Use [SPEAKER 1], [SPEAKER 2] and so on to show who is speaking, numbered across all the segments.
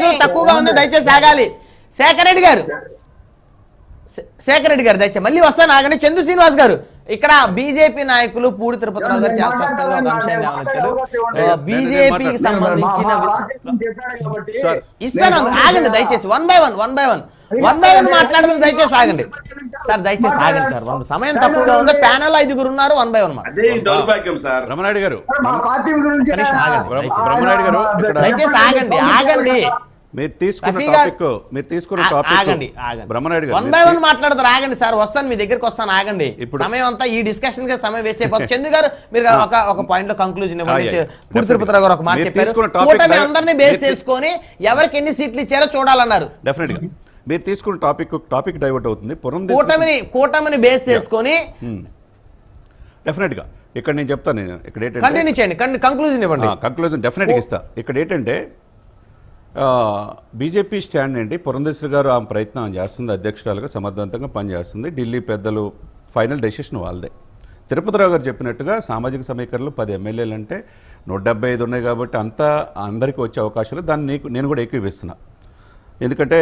[SPEAKER 1] లేదు, తక్కువగా ఉంది, దయచేసి ఆగాలి. శేఖర్ రెడ్డి గారు దయచేసి మళ్ళీ వస్తాను, ఆగండి. చందు శ్రీనివాస్ గారు, ఇక్కడ బీజేపీ నాయకులు పూడి తిరుపతిరావు గారు చాలా స్పష్టంగా ఒక అంశాన్ని లేవనెత్తారు. బీజేపీకి సంబంధించిన ఇస్తాను, ఆగండి దయచేసి. వన్ బై వన్ మాట్లాడదాం, దయచేసి ఆగండి సార్, దయచేసి ఆగండి సార్, సమయం తక్కువగా ఉంది, ప్యానల్ 5 ఉన్నారు. 1 by 1
[SPEAKER 2] బ్రహ్మనాయుడు గారు
[SPEAKER 1] దయచేసి ఆగండి.
[SPEAKER 2] మీరు తీసుకున్న టాపిక్ బ్రహ్మనాయుడు గారు
[SPEAKER 1] 1 by 1 మాట్లాడతారు, ఆగండి సార్, వస్తాను మీ దగ్గరికి వస్తాను, ఆగండి. ఇప్పుడు సమయం అంతా ఈ డిస్కషన్ గా సమయం వేస్ట్ అయిపోతుంది. చందు గారు మీరు ఒక పాయింట్ లో కంక్లూజన్ ఇవ్వండి. పూడి తిరుపతిరావు గారు ఒక మాట చెప్పారు, కూటమి అందరినీ బేస్ చేసుకొని ఎవరికి ఎన్ని సీట్లు ఇచ్చారో చూడాలన్నారు.
[SPEAKER 2] డెఫినెట్ గా మీరు తీసుకున్న టాపిక్ డైవర్ట్ అవుతుంది.
[SPEAKER 1] కూటమిని బేస్ చేసుకొని
[SPEAKER 2] డెఫినెట్ గా ఇక్కడ నేను చెప్తాను, ఇక్కడ
[SPEAKER 1] ఏంటంటే కంక్లూజన్ ఇవ్వండి.
[SPEAKER 2] కంక్లూజన్ డెఫినెట్ గా ఇస్తా. ఇక్కడ ఏంటంటే బీజేపీ స్టాండ్ ఏంటి, పురంధేశ్వరి గారు ఆమె ప్రయత్నం చేస్తుంది, అధ్యక్షురాలుగా సమర్థవంతంగా పనిచేస్తుంది. ఢిల్లీ పెద్దలు ఫైనల్ డెసిషన్ వాళ్ళదే. తిరుపతిరావు గారు చెప్పినట్టుగా సామాజిక సమీకరణలు 10 ఎమ్మెల్యేలు అంటే 175 ఉన్నాయి కాబట్టి అందరికీ వచ్చే అవకాశాలు, దాన్ని నేను కూడా ఏకీవిస్తున్నా. ఎందుకంటే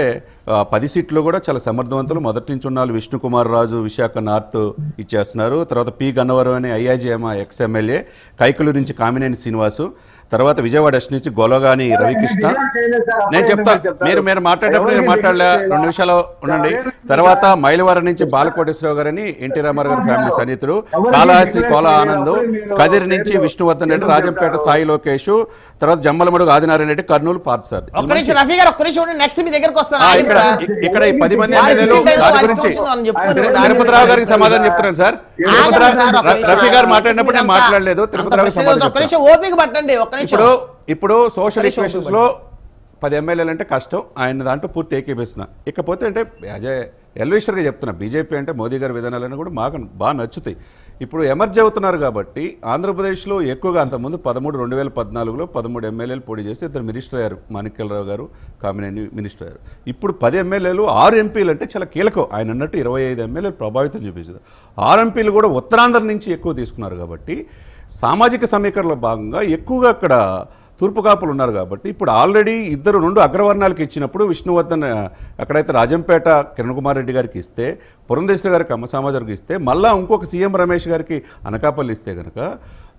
[SPEAKER 2] 10 సీట్లు కూడా చాలా సమర్థవంతులు. మొదటి నుంచి ఉన్నారు. విష్ణుకుమార్ రాజు విశాఖ నార్త్ ఇచ్చేస్తున్నారు. తర్వాత పి గన్నవరం అనే ఐఐజేఎం ఎక్స్ ఎమ్మెల్యే, కైకలూరు నుంచి కామినేని శ్రీనివాసు, తర్వాత విజయవాడ నుంచి గొలగాని రవికృష్ణ. నేను చెప్తాను, మీరు మాట్లాడేటప్పుడు నేను మాట్లాడలే, 2 నిమిషాలు ఉండండి. తర్వాత మైలవరం నుంచి బాలకోటేశ్వరరావు గారని ఎన్టీ రామారావు గారి ఫ్యామిలీ సన్నిహితుడు, కాళహస్తి కోల ఆనంద్, కదిరి నుంచి విష్ణువర్ధన్ రెడ్డి, రాజంపేట సాయి లోకేష్, తర్వాత జమ్మలమడుగు ఆదినారాయణ రెడ్డి, కర్నూలు పార్థసారథి. ఇక్కడ ఈ 10 మంది ఎమ్మెల్యేలు దాని గురించి తిరుపతిరావు గారికి సమాధానం చెప్తున్నాను సార్. రఫీ గారు మాట్లాడినప్పుడు నేను మాట్లాడలేదు, తిరుపతిరావు సమాధానం. ఇప్పుడు సోషల్ ఈక్వేషన్స్ లో 10 ఎమ్మెల్యేలు అంటే కష్టం, ఆయన దాంట్లో పూర్తి ఏకీపిస్తున్నా. ఇకపోతే అంటే ఎల్వేశ్వర్గా చెప్తున్నా, బీజేపీ అంటే మోదీ గారి విధానాలను కూడా మాకు బాగా నచ్చుతాయి. ఇప్పుడు ఎమర్జ్ అవుతున్నారు కాబట్టి ఆంధ్రప్రదేశ్లో ఎక్కువగా అంతకుముందు 2014లో 13 ఎమ్మెల్యేలు పోటీ చేసి 2 మినిస్టర్ అయ్యారు. మాణిక్యాలరావు గారు, కామినేని మినిస్టర్ అయ్యారు. ఇప్పుడు 10 ఎమ్మెల్యేలు 6 ఎంపీలు అంటే చాలా కీలకం. ఆయన అన్నట్టు 25 ఎమ్మెల్యేలు ప్రభావితం చూపించారు. 6 ఎంపీలు కూడా ఉత్తరాంధ్ర నుంచి ఎక్కువ తీసుకున్నారు కాబట్టి సామాజిక సమీకరణలో భాగంగా ఎక్కువగా అక్కడ తూర్పు కాపులు ఉన్నారు కాబట్టి ఇప్పుడు ఆల్రెడీ 2 అగ్రవర్ణాలకు ఇచ్చినప్పుడు విష్ణువర్ధన్ అక్కడైతే రాజంపేట కిరణ్ కుమార్ రెడ్డి గారికి ఇస్తే, పురంధేశ్వరి గారికి కమ్మ సమాజానికి ఇస్తే, మళ్ళీ ఇంకొక సీఎం రమేష్ గారికి అనకాపల్లి ఇస్తే కనుక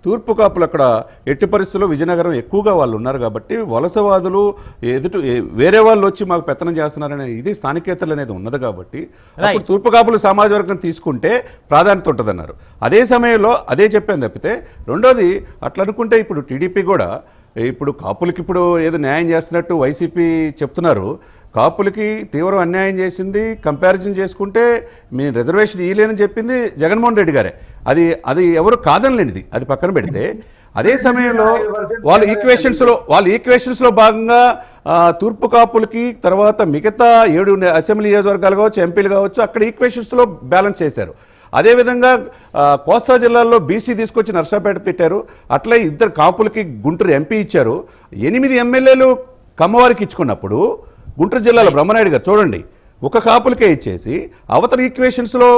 [SPEAKER 2] తూర్పు కాపులు అక్కడ ఎట్టి పరిస్థితుల్లో విజయనగరం ఎక్కువగా వాళ్ళు ఉన్నారు కాబట్టి వలసవాదులు వేరే వాళ్ళు వచ్చి మాకు పెత్తనం చేస్తున్నారనే ఇది స్థానికేతలు అనేది ఉన్నది కాబట్టి అప్పుడు తూర్పు కాపులు సమాజ వర్గం తీసుకుంటే ప్రాధాన్యత ఉంటుందన్నారు. అదే సమయంలో అదే చెప్పాను తప్పితే రెండోది అట్లా అనుకుంటే ఇప్పుడు టీడీపీ కూడా ఇప్పుడు కాపులకి ఇప్పుడు ఏదో న్యాయం చేస్తున్నట్టు వైసీపీ చెప్తున్నారు. కాపులకి తీవ్రం అన్యాయం చేసింది కంపారిజన్ చేసుకుంటే మీ రిజర్వేషన్ ఇయ్యలేదని చెప్పింది జగన్మోహన్ రెడ్డి గారే. అది ఎవరు కాదనలేనిది, అది పక్కన పెడితే అదే సమయంలో వాళ్ళ ఈక్వేషన్స్లో భాగంగా తూర్పు కాపులకి తర్వాత మిగతా 7 అసెంబ్లీ నియోజకవర్గాలు కావచ్చు, ఎంపీలు కావచ్చు, అక్కడ ఈక్వేషన్స్లో బ్యాలెన్స్ చేశారు. అదేవిధంగా కోస్తా జిల్లాల్లో బీసీ తీసుకొచ్చి నర్సాపేట పెట్టారు. అట్లా 2 కాపులకి గుంటూరు ఎంపీ ఇచ్చారు. 8 ఎమ్మెల్యేలు కమ్మవారికి ఇచ్చుకున్నప్పుడు గుంటూరు జిల్లాలో బ్రహ్మనాయుడు గారు చూడండి, ఒక కాపులకే ఇచ్చేసి అవతల ఈక్వేషన్స్లో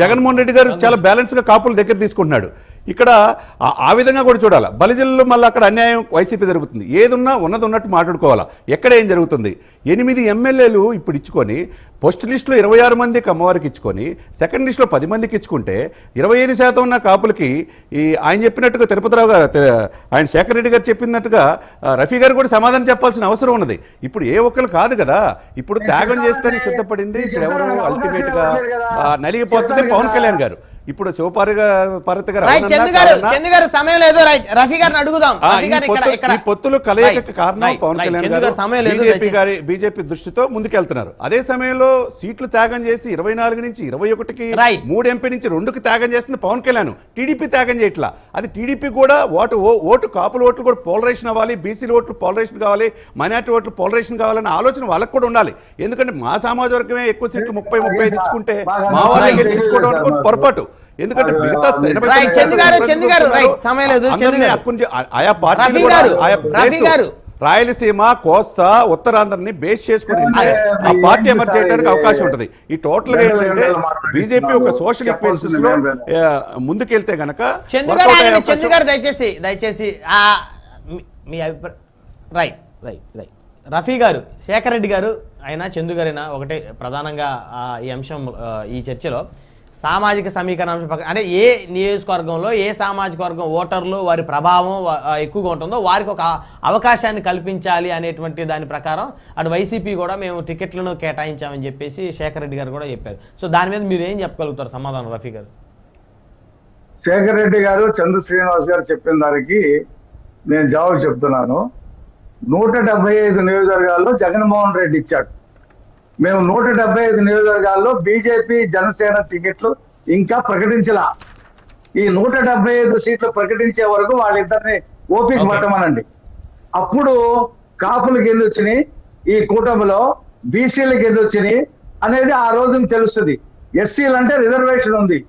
[SPEAKER 2] జగన్మోహన్ రెడ్డి గారు చాలా బ్యాలెన్స్గా కాపుల దగ్గర తీసుకుంటున్నాడు. ఇక్కడ ఆ విధంగా కూడా చూడాలి. బలిజిల్లలో మళ్ళీ అక్కడ అన్యాయం వైసీపీ జరుగుతుంది. ఏదున్నా ఉన్నది ఉన్నట్టు మాట్లాడుకోవాలా. ఎక్కడ ఏం జరుగుతుంది? 8 ఎమ్మెల్యేలు ఇప్పుడు ఇచ్చుకొని ఫస్ట్ లిస్టులో 26 మందికి అమ్మవారికి ఇచ్చుకొని సెకండ్ లిస్టులో 10 మందికి ఇచ్చుకుంటే 25% ఉన్న కాపులకి ఆయన చెప్పినట్టుగా తిరుపతిరావు గారు ఆయన శేఖర్ రెడ్డి గారు చెప్పినట్టుగా రఫీ గారు కూడా సమాధానం చెప్పాల్సిన అవసరం ఉన్నది. ఇప్పుడు ఏ ఒక్కరు కాదు కదా, ఇప్పుడు త్యాగం చేస్తానికి సిద్ధపడింది ఇప్పుడు ఎవరు అల్టిమేట్గా నలిగిపోతుంది పవన్ కళ్యాణ్ గారు. ఇప్పుడు శివపార్వతి గారు
[SPEAKER 1] సమయం లేదు, రఫీ గారిని అడుగుదాం.
[SPEAKER 2] పొత్తులు కలయిక కారణం పవన్ కళ్యాణ్ గారు బీజేపీ దృష్టితో ముందుకెళ్తున్నారు. అదే సమయంలో సీట్లు త్యాగం చేసి 24 నుంచి 21కి 3 ఎంపీ నుంచి 2కి త్యాగం చేస్తుంది పవన్ కళ్యాణ్. టీడీపీ త్యాగం చేయట్లా. అది టీడీపీ కూడా ఓటు కాపుల ఓట్లు కూడా పోలరైజేషన్ అవ్వాలి, బీసీల ఓట్లు పోలరైజేషన్ కావాలి, మైనార్టీ ఓట్లు పోలరైజేషన్ కావాలనే ఆలోచన వాళ్ళకు కూడా ఉండాలి. ఎందుకంటే మా సమాజ వర్గమే ఎక్కువ సీట్లు 30-35 ఇచ్చుకుంటే మా వాళ్ళకి గెలిపించుకోవడం పొరపాటు. ఎందుకంటే మిగతా రాయలసీమ, కోస్తా, ఉత్తరాంధ్రని బేస్ చేసుకుని ఆ పార్టీ ఎమర్జ్ చేయడానికి అవకాశం ఉంటుంది. ఈ టోటల్ గా ఏంటంటే బీజేపీ ఒక సోషల్ ఈక్వేషన్స్ లో ముందుకెళ్తే గనక
[SPEAKER 1] దయచేసి మీ అభిప్రాయం. రైట్. రఫీ గారు, శేఖర్ రెడ్డి గారు అయినా చందు గారైనా ఒకటే ప్రధానంగా ఈ అంశం ఈ చర్చలో సామాజిక సమీకరణ అంశం అంటే ఏ నియోజకవర్గంలో ఏ సామాజిక వర్గం ఓటర్లు వారి ప్రభావం ఎక్కువగా ఉంటుందో వారికి ఒక అవకాశాన్ని కల్పించాలి అనేటువంటి దాని ప్రకారం అటు వైసీపీ కూడా మేము టికెట్లను కేటాయించామని చెప్పేసి శేఖర్ రెడ్డి గారు కూడా చెప్పారు. సో దాని మీద మీరు ఏం చెప్పగలుగుతారు సమాధానం రఫీ గారు?
[SPEAKER 3] శేఖర్ రెడ్డి గారు చంద్ర శ్రీనివాస్ గారు చెప్పిన దానికి నేను జవాబు చెప్తున్నాను. 175 నియోజకవర్గాల్లో జగన్మోహన్ రెడ్డి ఇచ్చాడు. మేము 175 నియోజకవర్గాల్లో బీజేపీ జనసేన టికెట్లు ఇంకా ప్రకటించలా. ఈ 175 సీట్లు ప్రకటించే వరకు వాళ్ళిద్దరిని ఓపిక పట్టమనండి. అప్పుడు కాపులకు ఎన్ని వచ్చినాయి, ఈ కూటమిలో బీసీలకు ఎన్ని వచ్చినాయి అనేది ఆ రోజున తెలుస్తుంది. ఎస్సీలు అంటే రిజర్వేషన్ ఉంది,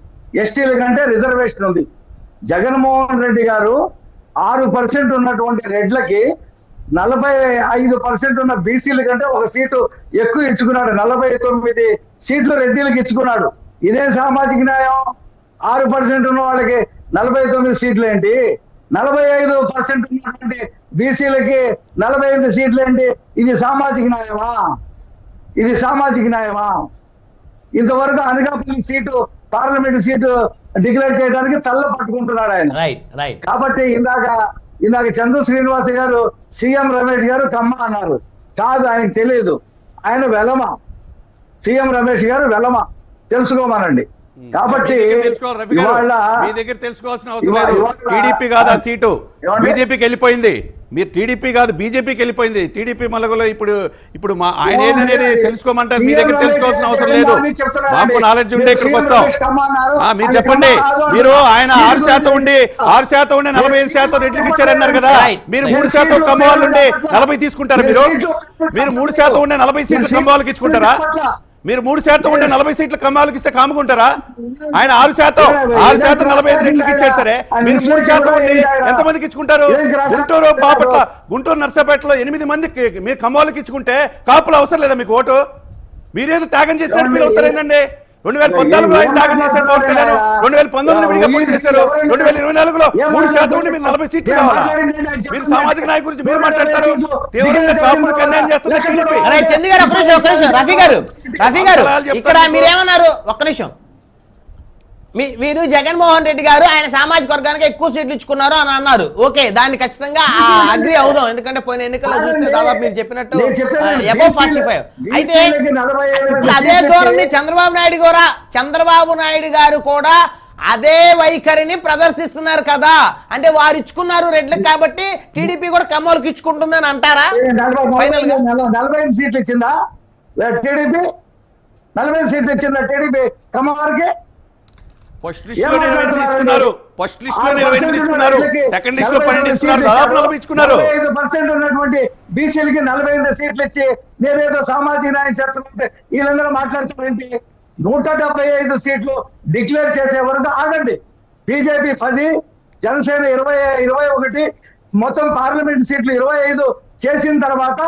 [SPEAKER 3] ఎస్టీల కంటే రిజర్వేషన్ ఉంది. జగన్మోహన్ రెడ్డి గారు 6% ఉన్నటువంటి రెడ్లకి 45% ఉన్న బీసీల కంటే ఒక సీటు ఎక్కువ ఇచ్చుకున్నాడు. 49 సీట్లు రెడ్డిలకు ఇచ్చుకున్నాడు. ఇదే సామాజిక న్యాయం. 6% ఉన్న వాళ్ళకి 49 సీట్లు ఏంటి, 45% ఉన్నటువంటి బీసీలకి 45 సీట్లు ఏంటి? ఇది సామాజిక న్యాయమా? ఇది సామాజిక న్యాయమా? ఇంతవరకు Anakapalli seat parliament seat declare చేయడానికి తల్ల పట్టుకుంటున్నాడు ఆయన. కాబట్టి ఇందాక చంద్ర శ్రీనివాస్ గారు సీఎం రమేష్ గారు కమ్మ అన్నారు. కాదు, ఆయనకు తెలియదు. ఆయన వెలమ. సీఎం రమేష్ గారు వెలమ, తెలుసుకోమనండి. కాబట్టి
[SPEAKER 2] మీ దగ్గర తెలుసుకోవాల్సిన అవసరం లేదు. టీడీపీ కాదు ఆ సీటు, బీజేపీకి వెళ్ళిపోయింది. మీరు టీడీపీ కాదు బీజేపీకి వెళ్ళిపోయింది. టీడీపీ మలగలో ఇప్పుడు మా ఆయన ఏదనేది తెలుసుకోమంటారు. మీ దగ్గర తెలుసుకోవాల్సిన అవసరం లేదు. మాకు నాలెడ్జ్ ఉంటే ఇక్కడికి వస్తాం. మీరు చెప్పండి. మీరు ఆయన 6% ఉండి 6% ఉండి 45% రెడ్లకు ఇచ్చారన్నారు కదా. మీరు 3% కమ్మవాళ్ళు ఉండి 40 తీసుకుంటారా? మీరు 3% ఉండే 40 సీట్లు కమ్మవాళ్ళకి ఇచ్చుకుంటారా? మీరు 3% ఉండే 40 సీట్లు కమ్మాలకు ఇస్తే కాముకుంటారా? ఆయన 6% 45 రెడ్లకు ఇచ్చారు. సరే, మీరు 3% ఉండి ఎంతమందికి ఇచ్చుకుంటారు? గుంటూరు బాపట్ల, గుంటూరు నర్సాపేటలో 8 మందికి మీరు కమ్మాలకు ఇచ్చుకుంటే కాపులు అవసరం లేదా మీకు ఓటు? మీరేదో త్యాగం చేసినట్టు మీరు అవుతారు ఏంటండి? 2014లో ఆయన త్యాగం చేశారు పవన్ కళ్యాణ్, 2019 విడిగా పోటీ చేశారు, 2024లో 3% ఉండి మీరు 40 సీట్లు కావాలా? మీరు సామాజిక న్యాయం గురించి మీరు మాట్లాడతారు. తీవ్రంగా కాపులకు అన్యాయం చేస్తున్నారు.
[SPEAKER 1] రఫీ గారు ఇక్కడ మీరేమన్నారు? ఒక్క నిమిషం. మీరు జగన్మోహన్ రెడ్డి గారు ఆయన సామాజిక వర్గానికి ఎక్కువ సీట్లు ఇచ్చుకున్నారు అని అన్నారు. ఓకే, దాన్ని ఖచ్చితంగా అగ్రి అవుదాం. ఎందుకంటే పోయిన ఎన్నికల్లో చూస్తే దాదాపు మీరు చెప్పినట్టు అబౌవ్ 45. అయితే అదే ధోరణి చంద్రబాబు నాయుడు గారు కూడా అదే వైఖరిని ప్రదర్శిస్తున్నారు కదా. అంటే వారు ఇచ్చుకున్నారు రెడ్లకు కాబట్టి టీడీపీ కూడా కమ్మోలకు ఇచ్చుకుంటుందని అంటారా?
[SPEAKER 3] 45 సీట్లు ఇచ్చిందా టీడీపీ? 40 సీట్లు ఇచ్చిందా టీడీపీ కమ్మవారికి?
[SPEAKER 2] ఫస్ట్ లిస్ట్ లో 28 ఇచ్చుకున్నారు. ఫస్ట్ లిస్ట్ లో 28 ఇచ్చుకున్నారు. సెకండ్ లిస్ట్ లో 12 ఇచ్చుకున్నారు. దాదాపు 40 ఇచ్చుకున్నారు.
[SPEAKER 3] 45% ఉన్నటువంటి బీసీలకి 48 సీట్లు ఇచ్చి నేనేదో సామాజిక న్యాయం చేస్తున్నట్టు వీళ్ళందరూ మాట్లాడుతున్నారంటే 175 సీట్లు డిక్లేర్ చేసే వరకు ఆగండి. బీజేపీ 10, జనసేన 21, మొత్తం పార్లమెంట్ సీట్లు 25 చేసిన తర్వాత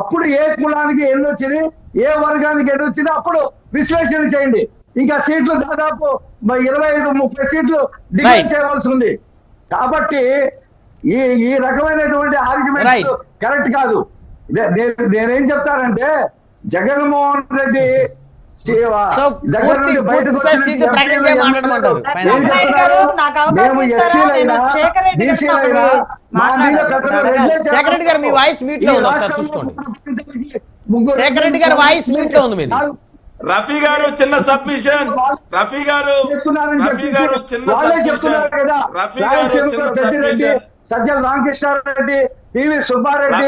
[SPEAKER 3] అప్పుడు ఏ కులానికి ఎన్ని వచ్చినాయి, ఏ వర్గానికి ఎన్ని వచ్చినాయి అప్పుడు విశ్లేషణ చేయండి. ఇంకా సీట్లు దాదాపు 25-30 సీట్లు డిక్లేర్ చేయవలసి ఉంది. కాబట్టి ఈ రకమైనటువంటి ఆర్గ్యుమెంట్ కరెక్ట్ కాదు. నేనేం చెప్తానంటే జగన్మోహన్ రెడ్డి
[SPEAKER 1] శేఖర్ రెడ్డి గారు మీ వాయిస్ మ్యూట్ లో ఉంది, ఒకసారి చూసుకోండి. శేఖర్ రెడ్డి గారు వాయిస్ మ్యూట్ లో ఉంది మీది.
[SPEAKER 4] రఫీ గారు చిన్న సబ్మిషన్. రఫీ గారు చిన్న సబ్మిషన్.
[SPEAKER 3] సజ్జల రామకృష్ణారెడ్డి, పివి సుబ్బారెడ్డి,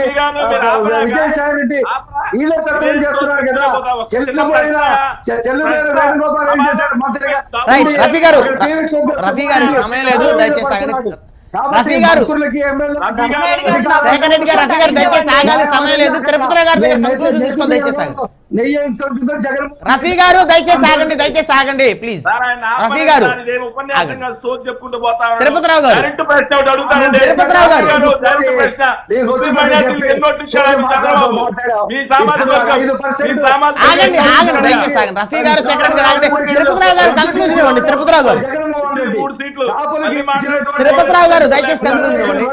[SPEAKER 3] విజయసాయి రెడ్డి వీళ్ళే పెద్దలు చేస్తున్నారు కదా. వేణుగోపాల్ ఏం చేశారు మంత్రిగా?
[SPEAKER 1] రఫీ గారు సమయం లేదు, దయచేసి రఫీ గారు శేఖర్ రెడ్డి గారు దయచేసి ఆగాలి, సమయం లేదు. తిరుపతి గారు కంక్లూజన్ తీసుకొని దయచేసి రఫీ గారు దయచేసి ఆగండి ప్లీజ్. రఫీ గారు, తిరుపతిరావు గారు, ఆగండి దయచేసి ఆగండి. రఫీ గారు, శేఖర్ గారు ఆగండి. తిరుపతిరావు గారు కంక్లూజన్ ఇవ్వండి. తిరుపతిరావు గారు దయచేసి కంక్లూజన్ ఇవ్వండి.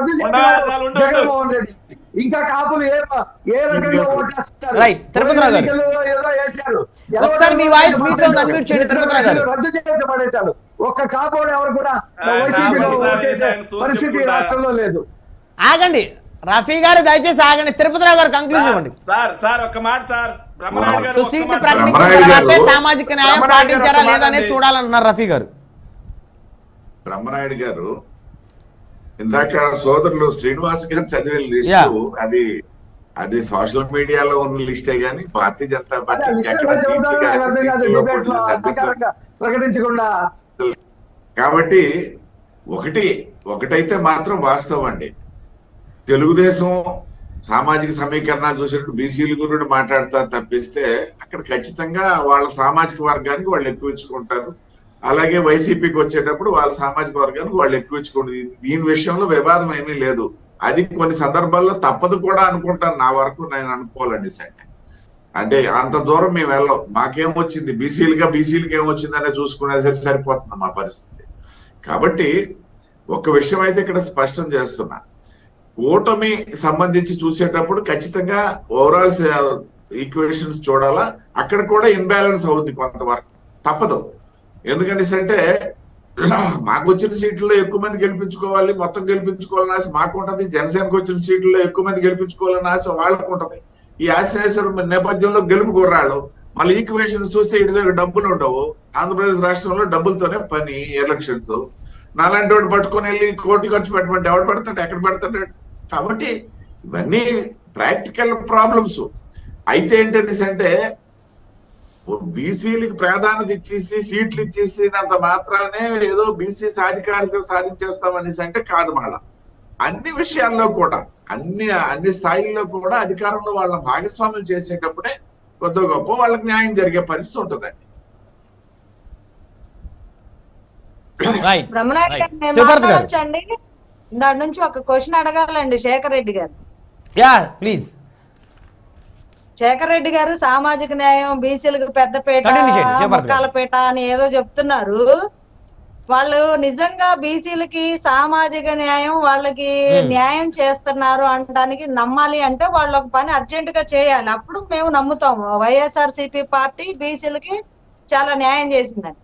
[SPEAKER 3] ఇంకా కాపులు ఏ రకంగా ఓటేస్తారు?
[SPEAKER 1] రైట్. తిరుపతిరావు గారు.
[SPEAKER 3] ఎన్నికల్లో ఏదో వేశారు.
[SPEAKER 1] ఒకసారి మీ వాయిస్ మీట్ లో అన్మ్యూట్ చేయండి తిరుపతిరావు గారు.
[SPEAKER 3] రద్దు చేసి పడేశాడు. ఒక్క కాపోడు ఎవరు కూడా వైసీపీలో ఓటేసే పరిస్థితి ఈ రాష్ట్రంలో లేదు.
[SPEAKER 1] ఆగండి రఫీ గారు, దయచేసి ఆగండి. తిరుపతిరావు గారు కంక్లూజన్ ఇవ్వండి.
[SPEAKER 4] సార్ ఒక్క మాట సార్. బ్రహ్మనాయుడు గారు
[SPEAKER 1] సో
[SPEAKER 4] ఒక్క
[SPEAKER 1] సీట్లు
[SPEAKER 4] మాట.
[SPEAKER 1] ప్రకటించిన తర్వాతే సామాజిక న్యాయం పాటించారా లేదా అనేది చూడాలంటున్నారు రఫీ గారు.
[SPEAKER 5] బ్రహ్మనాయుడు గారు ఇందాక సోదరులు శ్రీనివాస్ గారు చదివిన లిస్టు అది సోషల్ మీడియాలో ఉన్న లిస్టే గానీ భారతీయ జనతా పార్టీ
[SPEAKER 3] ప్రకటించకుండా.
[SPEAKER 5] కాబట్టి ఒకటైతే మాత్రం వాస్తవం అండి, తెలుగుదేశం సామాజిక సమీకరణాలు చూసినట్టు బీసీల గురించి మాట్లాడతారు తప్పిస్తే అక్కడ ఖచ్చితంగా వాళ్ళ సామాజిక వర్గానికి వాళ్ళు ఎక్కువ ఇచ్చుకుంటారు. అలాగే వైసీపీకి వచ్చేటప్పుడు వాళ్ళ సామాజిక వర్గానికి వాళ్ళు ఎక్కువ ఇచ్చుకుంటారు. దీని విషయంలో వివాదం ఏమీ లేదు. అది కొన్ని సందర్భాల్లో తప్పదు కూడా అనుకుంటాను. నా వరకు నేను అనుకోవాలండి సంటే అంటే అంత దూరం మేము వెళ్ళాం. మాకేమొచ్చింది బీసీలకి ఏమొచ్చింది అనేది చూసుకునే సరిపోతుంది మా పరిస్థితి. కాబట్టి ఒక విషయం అయితే ఇక్కడ స్పష్టం చేస్తున్నా, ఓటమి సంబంధించి చూసేటప్పుడు ఖచ్చితంగా ఓవరాల్ ఈక్వేషన్స్ చూడాలా. అక్కడ కూడా ఇన్బ్యాలెన్స్ అవుతుంది కొంతవరకు, తప్పదు. ఎందుకంటే అంటే మాకు వచ్చిన సీట్లలో ఎక్కువ మంది గెలిపించుకోవాలి, మొత్తం గెలిపించుకోవాలని ఆశ మాకు ఉంటది. జనసేనకు వచ్చిన సీట్లలో ఎక్కువ మంది గెలిపించుకోవాలని ఆశ వాళ్ళకు ఉంటది. ఈ ఆశ్రయేశ్వరం నేపథ్యంలో గెలుపు గుర్రాళ్ళు. మళ్ళీ ఈక్వేషన్స్ చూస్తే ఇటు దగ్గర డబ్బులు ఉండవు. ఆంధ్రప్రదేశ్ రాష్ట్రంలో డబ్బులతోనే పని ఎలక్షన్స్. నాలాంటి వాడు పట్టుకొని వెళ్ళి కోట్లు ఖర్చు పెట్టమంటే ఎవడు పెడతాడు, ఎక్కడ పెడతాడు? కాబట్టి ఇవన్నీ ప్రాక్టికల్ ప్రాబ్లమ్స్. అయితే ఏంటంటే అంటే బీసీలకి ప్రాధాన్యత ఇచ్చేసి సీట్లు ఇచ్చేసినంత మాత్రానే ఏదో బీసీ సాధికారిత సాధించేస్తామనేసి అంటే కాదు. మళ్ళా అన్ని విషయాల్లో కూడా అన్ని స్థాయిల్లో కూడా అధికారంలో వాళ్ళ భాగస్వాములు చేసేటప్పుడే కొద్ది గొప్ప వాళ్ళకి న్యాయం జరిగే పరిస్థితి ఉంటుందండి.
[SPEAKER 6] బ్రహ్మనాయుడు దాని నుంచి ఒక క్వశ్చన్ అడగాలండి శేఖర్ రెడ్డి గారు.
[SPEAKER 1] ప్లీజ్.
[SPEAKER 6] శేఖర్ రెడ్డి గారు సామాజిక న్యాయం, బీసీలకు పెద్దపేట, ముక్కాలపేట అని ఏదో చెప్తున్నారు. వాళ్ళు నిజంగా బీసీలకి సామాజిక న్యాయం వాళ్ళకి న్యాయం చేస్తున్నారు అనడానికి నమ్మాలి అంటే వాళ్ళు ఒక పని అర్జెంట్ గా చేయాలి. అప్పుడు మేము నమ్ముతాము వైఎస్ఆర్సీపీ పార్టీ బీసీలకి చాలా న్యాయం చేసిందని.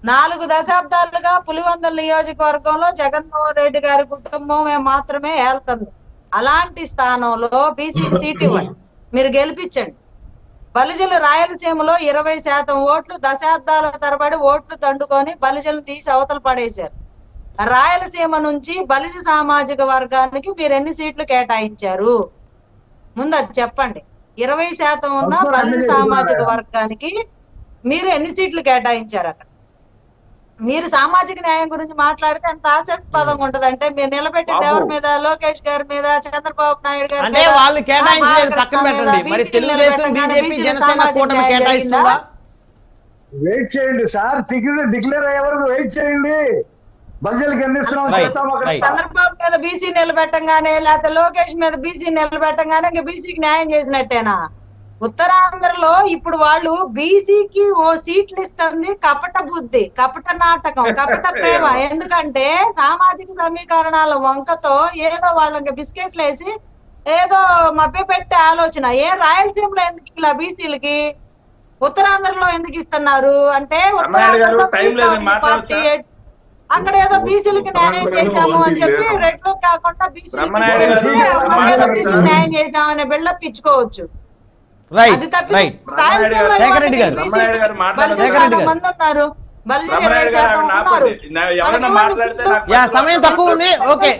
[SPEAKER 6] 4 దశాబ్దాలుగా పులివెందుల నియోజకవర్గంలో జగన్మోహన్ రెడ్డి గారి కుటుంబం మాత్రమే ఏళ్తుంది. అలాంటి స్థానంలో బీసీకి సీట్ ఇవ్వండి, మీరు గెలిపించండి. బలిజలు రాయలసీమలో 20% ఓట్లు దశాబ్దాల తరబడి ఓట్లు దండుకొని బలిజలు తీసి అవతల పడేశారు. రాయలసీమ నుంచి బలిజ సామాజిక వర్గానికి మీరు ఎన్ని సీట్లు కేటాయించారు? ముందు అది చెప్పండి. 20% ఉన్న బలిజ సామాజిక వర్గానికి మీరు ఎన్ని సీట్లు కేటాయించారు? అక్కడ మీరు సామాజిక న్యాయం గురించి మాట్లాడితే ఎంత హాస్యాస్పదంగా ఉంటది అంటే మీరు నిలబెట్టింది ఎవరి మీద? లోకేష్ గారి మీద, చంద్రబాబు నాయుడు గారి మీద.
[SPEAKER 1] వాళ్ళు కేటాయించలేదు, పక్కన పెట్టండి. మరి తెలుగుదేశం, బీజేపీ, జనసేన కూటమి కేటాయిస్తుందా?
[SPEAKER 3] వెయిట్ చేయండి సార్, టికెట్ డిక్లేర్ అయ్యే వరకు వెయిట్ చేయండి. బడ్జెట్కి ఎన్ని
[SPEAKER 6] చంద్రబాబు మీద బీసీ నిలబెట్టంగానే లేకపోతే లోకేష్ మీద బీసీ నిలబెట్టంగానే ఇంకా బీసీకి న్యాయం చేసినట్టేనా? ఉత్తరాంధ్రలో ఇప్పుడు వాళ్ళు బీసీకి ఓ సీట్లు ఇస్తుంది కపట బుద్ధి, కపట నాటకం, కపట ప్రేమ. ఎందుకంటే సామాజిక సమీకరణాల వంకతో ఏదో వాళ్ళకి బిస్కెట్లు వేసి ఏదో మభ్య పెట్టే ఆలోచన. రాయలసీమలో ఎందుకు ఇలా బీసీలకి, ఉత్తరాంధ్రలో ఎందుకు ఇస్తున్నారు అంటే అక్కడ ఏదో బీసీలకి న్యాయం చేశాము అని చెప్పి రెడ్లు కాకుండా బీసీలకి న్యాయం చేశామనే బిల్డప్ ఇచ్చుకోవచ్చు. అది తప్పి మంది ఉన్నారు,
[SPEAKER 1] సమయం తక్కువ ఉంది. ఓకే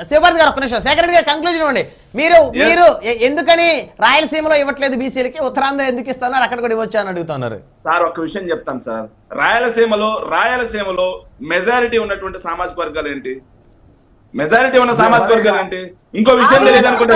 [SPEAKER 1] శివభారతి గారు ఒక్క నిమిషం. శేఖర్ రెడ్డి గారు కంక్లూజన్ ఇవ్వండి. మీరు ఎందుకని రాయలసీమలో ఇవ్వట్లేదు బీసీలకి, ఉత్తరాంధ్ర ఎందుకు ఇస్తున్నారు, అక్కడ కూడా ఇవ్వచ్చు అని అడుగుతున్నారు?
[SPEAKER 4] సార్ ఒక్క విషయం చెప్తాను సార్. రాయలసీమలో మెజారిటీ ఉన్నటువంటి సామాజిక వర్గాలు ఏంటి? మెజారిటీ ఉన్న సామాజిక వర్గాలు ఏంటి? ఇంకో విషయం తెలియదు అనుకుంటే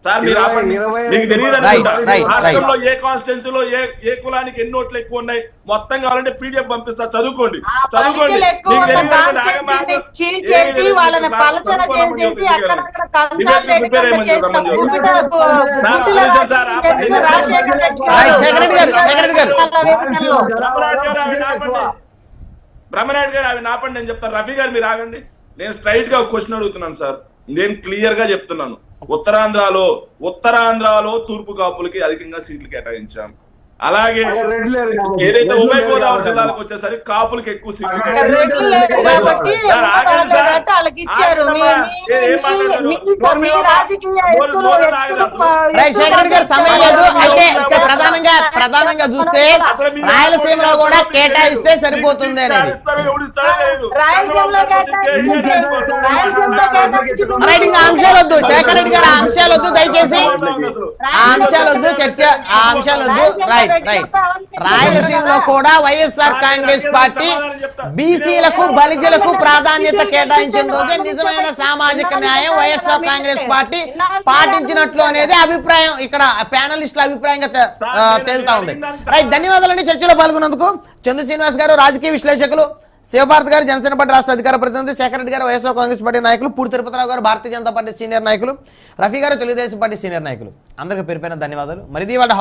[SPEAKER 4] సార్ మీరు ఆపండి. మీకు తెలియదు
[SPEAKER 1] Right.
[SPEAKER 4] రాష్ట్రంలో ఏ కాన్స్టిట్యున్సీలో ఏ కులానికి ఎన్ని ఓట్లు ఎక్కువ ఉన్నాయి మొత్తం కావాలంటే పీడిఎఫ్ పంపిస్తా, చదువుకోండి.
[SPEAKER 6] పలుచలు ఎక్కువ ఉన్న కాన్స్టిట్యూన్సీని చీల్ చేసి వాళ్ళని పలచన చేసేసి అక్కడక్కడ కన్సాలిడేట్ కింద చేసిన గుంటలకు గుంటల రాజశేఖర రెడ్డి గారు
[SPEAKER 4] బ్రహ్మనాయుడు గారు అవి నాపండి నేను చెప్తాను. రఫీ గారు మీరు ఆగండి. నేను స్ట్రైట్ గా ఒక క్వశ్చన్ అడుగుతున్నాను సార్. నేను క్లియర్ గా చెప్తున్నాను. ఉత్తరాంధ్రలో తూర్పు కాపులకి అధికంగా సీట్లు కేటాయించాం. అలాగే ఏదైతే ఉభయ గోదావరి జిల్లాలకు వచ్చేసరికి కాపులకి ఎక్కువ సీట్లు
[SPEAKER 1] ప్రధానంగా చూస్తే రాయలసీమలో కూడా కేటాయిస్తే సరిపోతుంది అనేది. అంశాలు వద్దు శేఖర్ రెడ్డి గారు, ఆ అంశాలు వద్దు దయచేసి, ఆ అంశాలు వద్దు చర్చ, ఆ అంశాలు వద్దు. Right right. రాయలసీమలో కూడా వైఎస్ఆర్ కాంగ్రెస్ పార్టీ బీసీలకు బలిజలకు ప్రాధాన్యత కేటాయించిన రోజే నిజమైన సామాజిక న్యాయం వైఎస్ఆర్ కాంగ్రెస్ పార్టీ పాటించినట్లు అనేది అభిప్రాయం ఇక్కడ ప్యానలిస్టుల అభిప్రాయంగా తేలుతా ఉంది. రైట్, ధన్యవాదాలండి చర్చలో పాల్గొన్నందుకు. చందు శ్రీనివాస్ గారు రాజకీయ విశ్లేషకులు, శివభారత్ గారు జనసేన పార్టీ రాష్ట్ర అధికార ప్రతినిధి, శేఖర్ రెడ్డి గారు వైఎస్ఆర్ కాంగ్రెస్ పార్టీ నాయకులు, పూడి తిరుపతిరావు గారు భారతీయ జనతా పార్టీ సీనియర్ నాయకులు, రఫీ గారు తెలుగుదేశం పార్టీ సీనియర్ నాయకులు. అందరికీ పేరు పైన ధన్యవాదాలు. మరిది వాళ్ళ